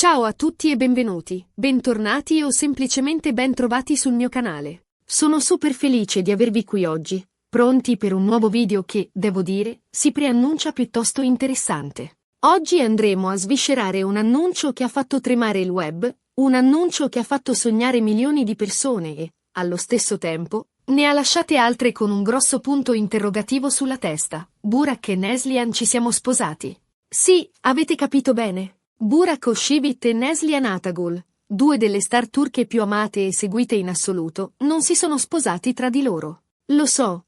Ciao a tutti e benvenuti, bentornati o semplicemente ben trovati sul mio canale. Sono super felice di avervi qui oggi, pronti per un nuovo video che, devo dire, si preannuncia piuttosto interessante. Oggi andremo a sviscerare un annuncio che ha fatto tremare il web, un annuncio che ha fatto sognare milioni di persone e, allo stesso tempo, ne ha lasciate altre con un grosso punto interrogativo sulla testa. Burak e Neslihan ci siamo sposati. Sì, avete capito bene. Burak Özçivit e Neslihan Atagül, due delle star turche più amate e seguite in assoluto, non si sono sposati tra di loro. Lo so,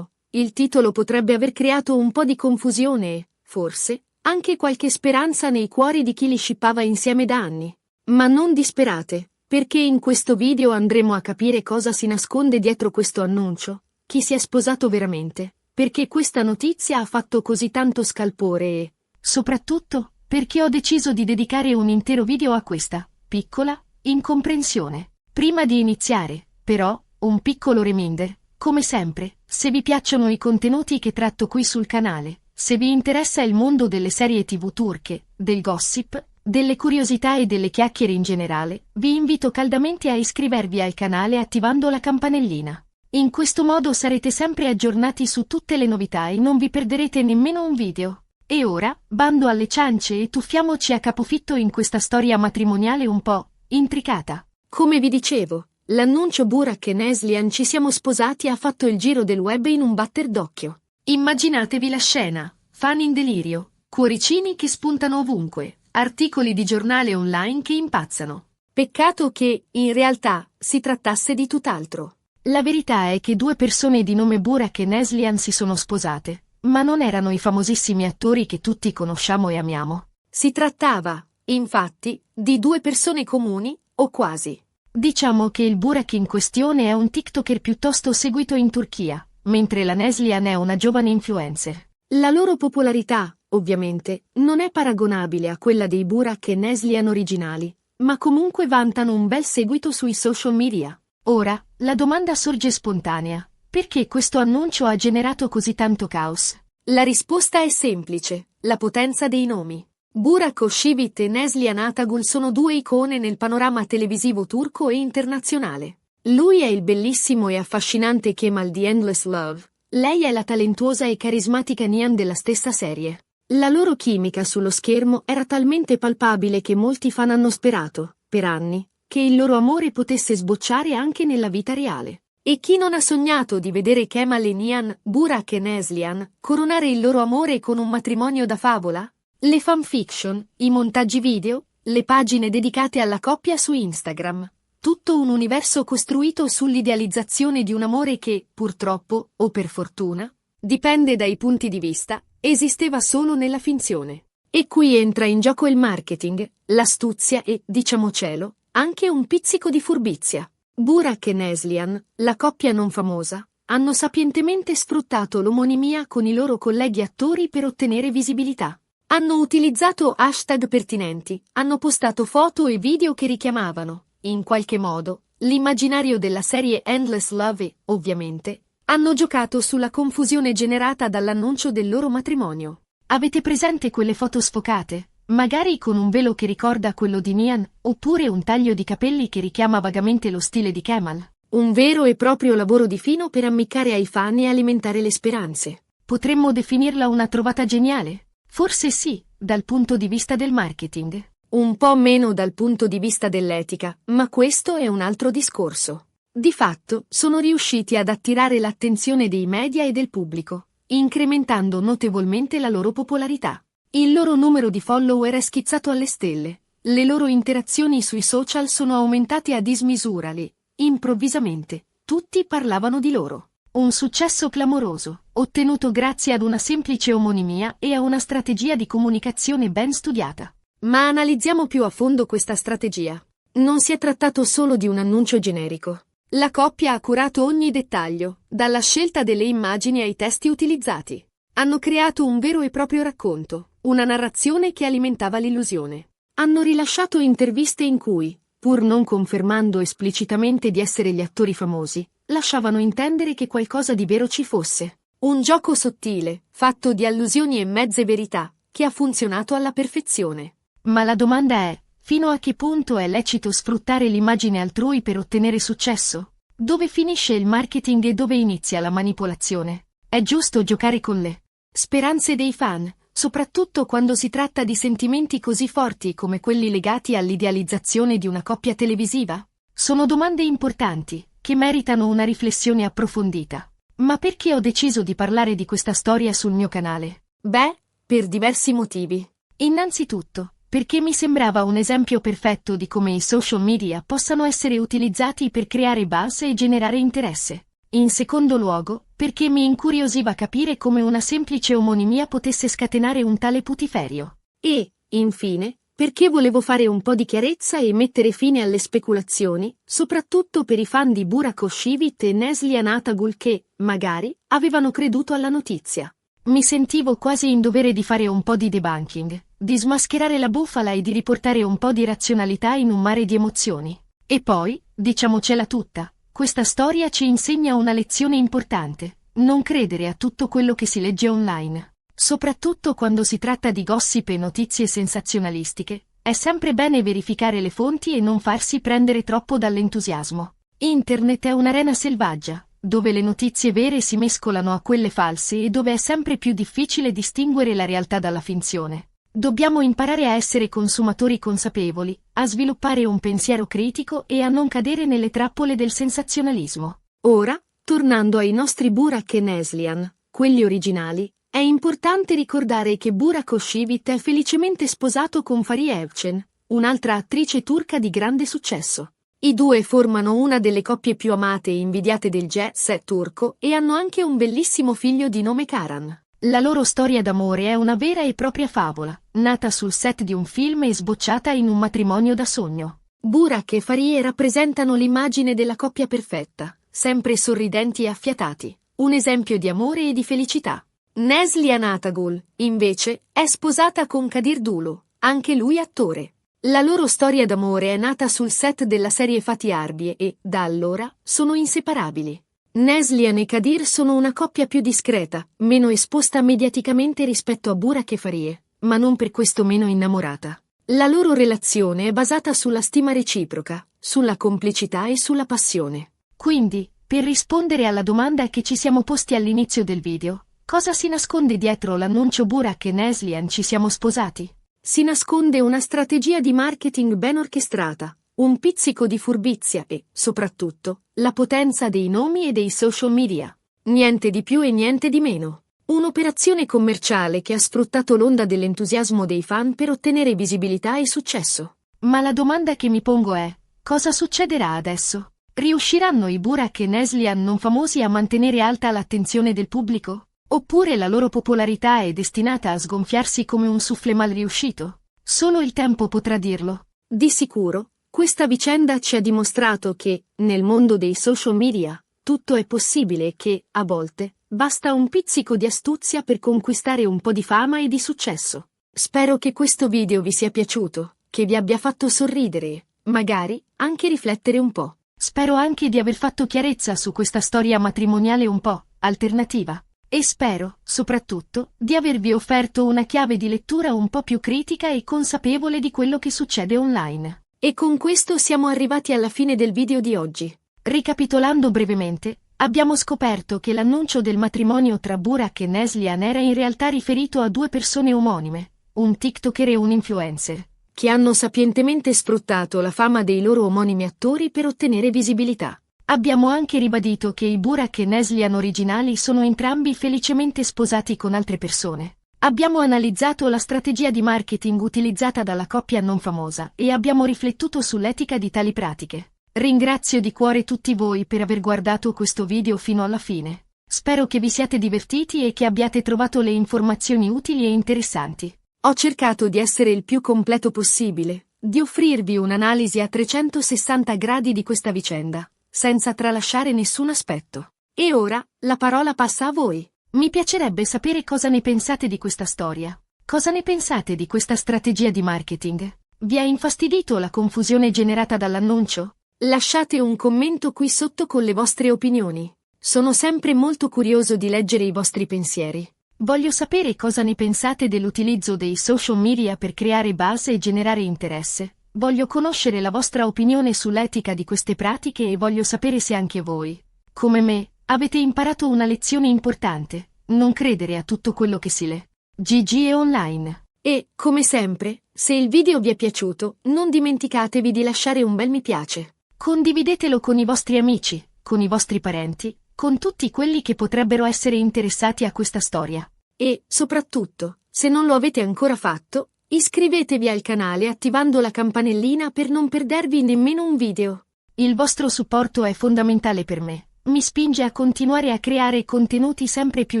il titolo potrebbe aver creato un po' di confusione e, forse, anche qualche speranza nei cuori di chi li scippava insieme da anni. Ma non disperate, perché in questo video andremo a capire cosa si nasconde dietro questo annuncio, chi si è sposato veramente, perché questa notizia ha fatto così tanto scalpore e, soprattutto, perché ho deciso di dedicare un intero video a questa piccola incomprensione. Prima di iniziare, però, un piccolo reminder. Come sempre, se vi piacciono i contenuti che tratto qui sul canale, se vi interessa il mondo delle serie TV turche, del gossip, delle curiosità e delle chiacchiere in generale, vi invito caldamente a iscrivervi al canale attivando la campanellina. In questo modo sarete sempre aggiornati su tutte le novità e non vi perderete nemmeno un video. E ora, bando alle ciance e tuffiamoci a capofitto in questa storia matrimoniale un po' intricata. Come vi dicevo, l'annuncio Burak e Neslihan ci siamo sposati ha fatto il giro del web in un batter d'occhio. Immaginatevi la scena, fan in delirio, cuoricini che spuntano ovunque, articoli di giornale online che impazzano. Peccato che, in realtà, si trattasse di tutt'altro. La verità è che due persone di nome Burak e Neslihan si sono sposate. Ma non erano i famosissimi attori che tutti conosciamo e amiamo. Si trattava, infatti, di due persone comuni, o quasi. Diciamo che il Burak in questione è un TikToker piuttosto seguito in Turchia, mentre la Neslihan è una giovane influencer. La loro popolarità, ovviamente, non è paragonabile a quella dei Burak e Neslihan originali, ma comunque vantano un bel seguito sui social media. Ora, la domanda sorge spontanea. Perché questo annuncio ha generato così tanto caos? La risposta è semplice, la potenza dei nomi. Burak Özçivit e Neslihan Atagül sono due icone nel panorama televisivo turco e internazionale. Lui è il bellissimo e affascinante Kemal di Endless Love, lei è la talentuosa e carismatica Nihan della stessa serie. La loro chimica sullo schermo era talmente palpabile che molti fan hanno sperato, per anni, che il loro amore potesse sbocciare anche nella vita reale. E chi non ha sognato di vedere Kemal e Nihan, Burak e Neslihan, coronare il loro amore con un matrimonio da favola? Le fanfiction, i montaggi video, le pagine dedicate alla coppia su Instagram. Tutto un universo costruito sull'idealizzazione di un amore che, purtroppo, o per fortuna, dipende dai punti di vista, esisteva solo nella finzione. E qui entra in gioco il marketing, l'astuzia e, diciamocelo, anche un pizzico di furbizia. Burak e Neslihan, la coppia non famosa, hanno sapientemente sfruttato l'omonimia con i loro colleghi attori per ottenere visibilità. Hanno utilizzato hashtag pertinenti, hanno postato foto e video che richiamavano, in qualche modo, l'immaginario della serie Endless Love e, ovviamente, hanno giocato sulla confusione generata dall'annuncio del loro matrimonio. Avete presente quelle foto sfocate? Magari con un velo che ricorda quello di Nihan, oppure un taglio di capelli che richiama vagamente lo stile di Kemal. Un vero e proprio lavoro di fino per ammiccare ai fan e alimentare le speranze. Potremmo definirla una trovata geniale? Forse sì, dal punto di vista del marketing. Un po' meno dal punto di vista dell'etica, ma questo è un altro discorso. Di fatto, sono riusciti ad attirare l'attenzione dei media e del pubblico, incrementando notevolmente la loro popolarità. Il loro numero di follower è schizzato alle stelle, le loro interazioni sui social sono aumentate a dismisura e, improvvisamente, tutti parlavano di loro. Un successo clamoroso, ottenuto grazie ad una semplice omonimia e a una strategia di comunicazione ben studiata. Ma analizziamo più a fondo questa strategia. Non si è trattato solo di un annuncio generico. La coppia ha curato ogni dettaglio, dalla scelta delle immagini ai testi utilizzati. Hanno creato un vero e proprio racconto. Una narrazione che alimentava l'illusione. Hanno rilasciato interviste in cui, pur non confermando esplicitamente di essere gli attori famosi, lasciavano intendere che qualcosa di vero ci fosse. Un gioco sottile, fatto di allusioni e mezze verità, che ha funzionato alla perfezione. Ma la domanda è, Fino a che punto è lecito sfruttare l'immagine altrui per ottenere successo? Dove finisce il marketing e dove inizia la manipolazione? È giusto giocare con le speranze dei fan, soprattutto quando si tratta di sentimenti così forti come quelli legati all'idealizzazione di una coppia televisiva? Sono domande importanti, che meritano una riflessione approfondita. Ma perché ho deciso di parlare di questa storia sul mio canale? Beh, per diversi motivi. Innanzitutto, perché mi sembrava un esempio perfetto di come i social media possano essere utilizzati per creare buzz e generare interesse. In secondo luogo, perché mi incuriosiva capire come una semplice omonimia potesse scatenare un tale putiferio. E, infine, perché volevo fare un po' di chiarezza e mettere fine alle speculazioni, soprattutto per i fan di Burak Özçivit e Neslihan Atagul che, magari, avevano creduto alla notizia. Mi sentivo quasi in dovere di fare un po' di debunking, di smascherare la bufala e di riportare un po' di razionalità in un mare di emozioni. E poi, diciamocela tutta, questa storia ci insegna una lezione importante: non credere a tutto quello che si legge online. Soprattutto quando si tratta di gossip e notizie sensazionalistiche, è sempre bene verificare le fonti e non farsi prendere troppo dall'entusiasmo. Internet è un'arena selvaggia, dove le notizie vere si mescolano a quelle false e dove è sempre più difficile distinguere la realtà dalla finzione. Dobbiamo imparare a essere consumatori consapevoli, a sviluppare un pensiero critico e a non cadere nelle trappole del sensazionalismo. Ora, tornando ai nostri Burak e Neslihan, quelli originali, è importante ricordare che Burak Özçivit è felicemente sposato con Fariye Evcen, un'altra attrice turca di grande successo. I due formano una delle coppie più amate e invidiate del jet set turco e hanno anche un bellissimo figlio di nome Karan. La loro storia d'amore è una vera e propria favola, nata sul set di un film e sbocciata in un matrimonio da sogno. Burak e Fariye rappresentano l'immagine della coppia perfetta, sempre sorridenti e affiatati, un esempio di amore e di felicità. Neslihan Atagul, invece, è sposata con Kadir Dulu, anche lui attore. La loro storia d'amore è nata sul set della serie Fatih Arbiye e, da allora, sono inseparabili. Neslihan e Kadir sono una coppia più discreta, meno esposta mediaticamente rispetto a Burak e Fariye, ma non per questo meno innamorata. La loro relazione è basata sulla stima reciproca, sulla complicità e sulla passione. Quindi, per rispondere alla domanda che ci siamo posti all'inizio del video, cosa si nasconde dietro l'annuncio Burak e Neslihan ci siamo sposati? Si nasconde una strategia di marketing ben orchestrata, un pizzico di furbizia e, soprattutto, la potenza dei nomi e dei social media. Niente di più e niente di meno. Un'operazione commerciale che ha sfruttato l'onda dell'entusiasmo dei fan per ottenere visibilità e successo. Ma la domanda che mi pongo è: cosa succederà adesso? Riusciranno i Burak e Neslihan non famosi a mantenere alta l'attenzione del pubblico? Oppure la loro popolarità è destinata a sgonfiarsi come un soufflé mal riuscito? Solo il tempo potrà dirlo. Di sicuro, questa vicenda ci ha dimostrato che, nel mondo dei social media, tutto è possibile e che, a volte, basta un pizzico di astuzia per conquistare un po' di fama e di successo. Spero che questo video vi sia piaciuto, che vi abbia fatto sorridere e, magari, anche riflettere un po'. Spero anche di aver fatto chiarezza su questa storia matrimoniale un po' alternativa. E spero, soprattutto, di avervi offerto una chiave di lettura un po' più critica e consapevole di quello che succede online. E con questo siamo arrivati alla fine del video di oggi. Ricapitolando brevemente, abbiamo scoperto che l'annuncio del matrimonio tra Burak e Neslihan era in realtà riferito a due persone omonime, un TikToker e un influencer, che hanno sapientemente sfruttato la fama dei loro omonimi attori per ottenere visibilità. Abbiamo anche ribadito che i Burak e Neslihan originali sono entrambi felicemente sposati con altre persone. Abbiamo analizzato la strategia di marketing utilizzata dalla coppia non famosa e abbiamo riflettuto sull'etica di tali pratiche. Ringrazio di cuore tutti voi per aver guardato questo video fino alla fine. Spero che vi siate divertiti e che abbiate trovato le informazioni utili e interessanti. Ho cercato di essere il più completo possibile, di offrirvi un'analisi a 360 gradi di questa vicenda, senza tralasciare nessun aspetto. E ora, la parola passa a voi. Mi piacerebbe sapere cosa ne pensate di questa storia. Cosa ne pensate di questa strategia di marketing? Vi ha infastidito la confusione generata dall'annuncio? Lasciate un commento qui sotto con le vostre opinioni. Sono sempre molto curioso di leggere i vostri pensieri. Voglio sapere cosa ne pensate dell'utilizzo dei social media per creare buzz e generare interesse, Voglio conoscere la vostra opinione sull'etica di queste pratiche e voglio sapere se anche voi, come me, avete imparato una lezione importante. Non credere a tutto quello che si legge e online. E, come sempre, se il video vi è piaciuto, non dimenticatevi di lasciare un bel mi piace. Condividetelo con i vostri amici, con i vostri parenti, con tutti quelli che potrebbero essere interessati a questa storia. E, soprattutto, se non lo avete ancora fatto, iscrivetevi al canale attivando la campanellina per non perdervi nemmeno un video. Il vostro supporto è fondamentale per me, mi spinge a continuare a creare contenuti sempre più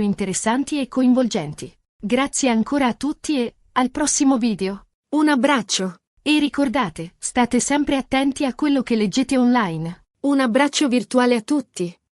interessanti e coinvolgenti. Grazie ancora a tutti e al prossimo video. Un abbraccio! E ricordate, state sempre attenti a quello che leggete online. Un abbraccio virtuale a tutti!